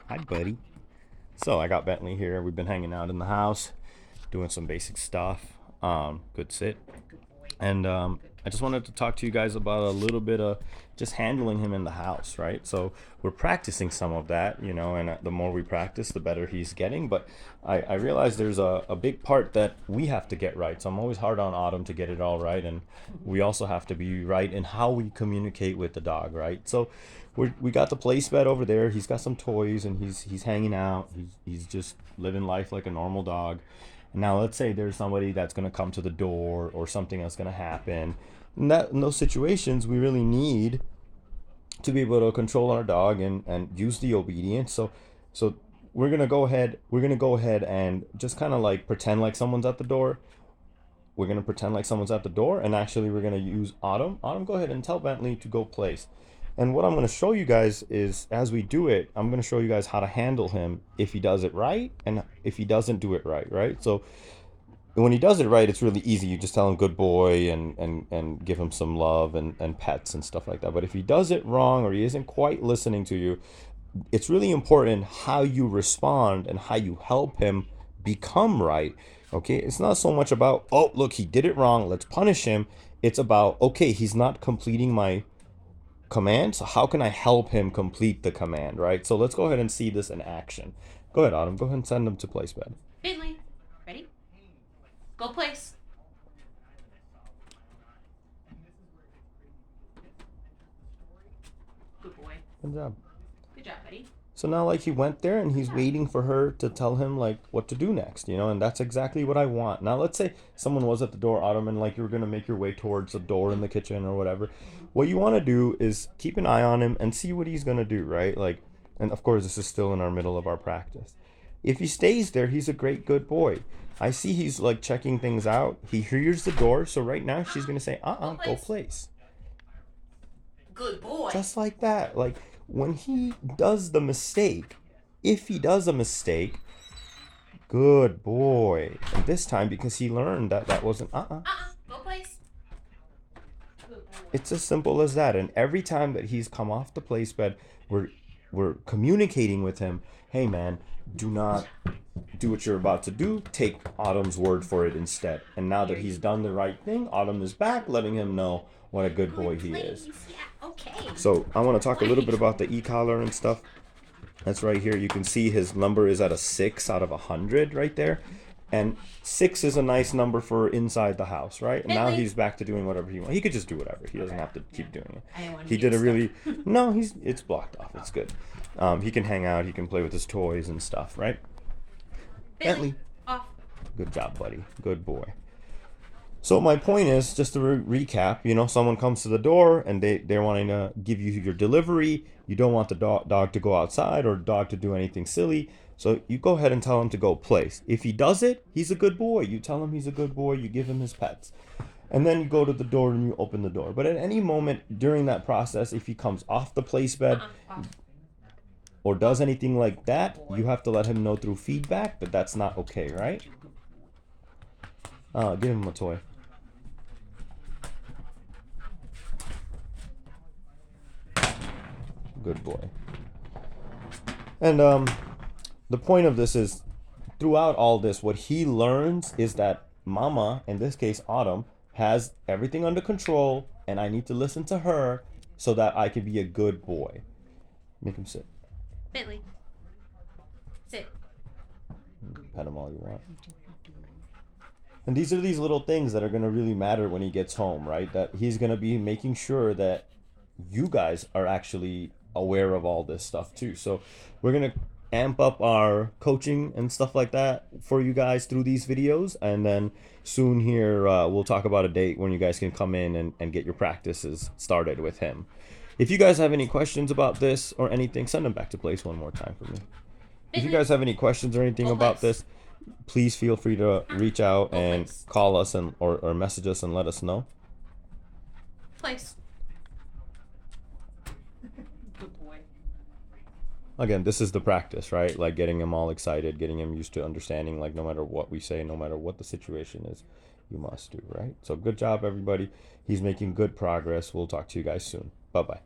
Hi, buddy. So I got Bentley here. We've been hanging out in the house, doing some basic stuff. Good sit. And I just wanted to talk to you guys about a little bit of just handling him in the house, right? So we're practicing some of that, and the more we practice, the better he's getting. But I realize there's a big part that we have to get right. So I'm always hard on Autumn to get it all right. And we also have to be right in how we communicate with the dog, right? So we got the place bed over there. He's got some toys and he's hanging out. He's just living life like a normal dog. Now, let's say there's somebody that's going to come to the door or something that's going to happen. In those situations, we really need to be able to control our dog and use the obedience. So we're gonna go ahead and just kind of like pretend like someone's at the door. We're gonna pretend like someone's at the door, and actually we're gonna use Autumn. Autumn, go ahead and tell Bentley to go place. And what I'm gonna show you guys is, as we do it, I'm gonna show you guys how to handle him if he does it right and if he doesn't do it right, right? So when he does it right, it's really easy. You just tell him good boy and give him some love and pets and stuff like that. But if he does it wrong or he isn't quite listening to you, it's really important how you respond and how you help him become right. Okay, it's not so much about, oh, look, he did it wrong, let's punish him. It's about, okay, he's not completing my command, so how can I help him complete the command, right? So let's go ahead and see this in action. Go ahead, Autumn, go ahead and send him to place bed. Finley, ready? Go place. Good boy. Good job. Good job, buddy. So now, like, he went there and he's waiting for her to tell him, like, what to do next, and that's exactly what I want. Now, let's say someone was at the door, Autumn, and, like, you were going to make your way towards the door in the kitchen or whatever. What you want to do is keep an eye on him and see what he's going to do, right? Like, and of course, this is still in our middle of our practice. If he stays there, he's a great, good boy. I see he's, like, checking things out. He hears the door, so right now she's going to say, go place. Good boy. Just like that. Like, when he does the mistake, if he does a mistake, good boy. And this time, because he learned that that wasn't Go place. Good boy. It's as simple as that. And every time that he's come off the place bed, we're communicating with him. Hey, man, do not do what you're about to do. Take Autumn's word for it instead. And now that he's done the right thing, Autumn is back, letting him know what a good boy he is. Yeah, okay. So I want to talk a little bit about the e-collar and stuff. That's right here. You can see his number is at a 6 out of 100 right there. And 6 is a nice number for inside the house, right? And now he's back to doing whatever he wants. He could just do whatever. He doesn't have to keep doing it. He did a really... No, it's blocked off. It's good. He can hang out. He can play with his toys and stuff, right? Bentley. Off. Good job, buddy. Good boy. So my point is, just to recap, someone comes to the door and they're wanting to give you your delivery. You don't want the dog to go outside or dog to do anything silly. So you go ahead and tell him to go place. If he does it, he's a good boy. You tell him he's a good boy. You give him his pets. And then you go to the door and you open the door. But at any moment during that process, if he comes off the place bed or does anything like that, you have to let him know through feedback that that's not okay, right? Give him a toy. Good boy. And the point of this is, throughout all this, what he learns is that Mama, in this case Autumn, has everything under control, and I need to listen to her so that I can be a good boy. Make him sit. Bentley. Sit. Pet him all you want. And these are these little things that are going to really matter when he gets home, right? That he's going to be making sure that you guys are actually aware of all this stuff too. So we're going to amp up our coaching and stuff like that for you guys through these videos. And then soon here, we'll talk about a date when you guys can come in and get your practices started with him. If you guys have any questions about this or anything, send them back to place one more time for me. If you guys have any questions or anything about this, please feel free to reach out and call us or message us and let us know. Place. Good boy. Again, this is the practice, right? Like getting him all excited, getting him used to understanding, like no matter what we say, no matter what the situation is, you must do, right? So good job, everybody. He's making good progress. We'll talk to you guys soon. Bye-bye.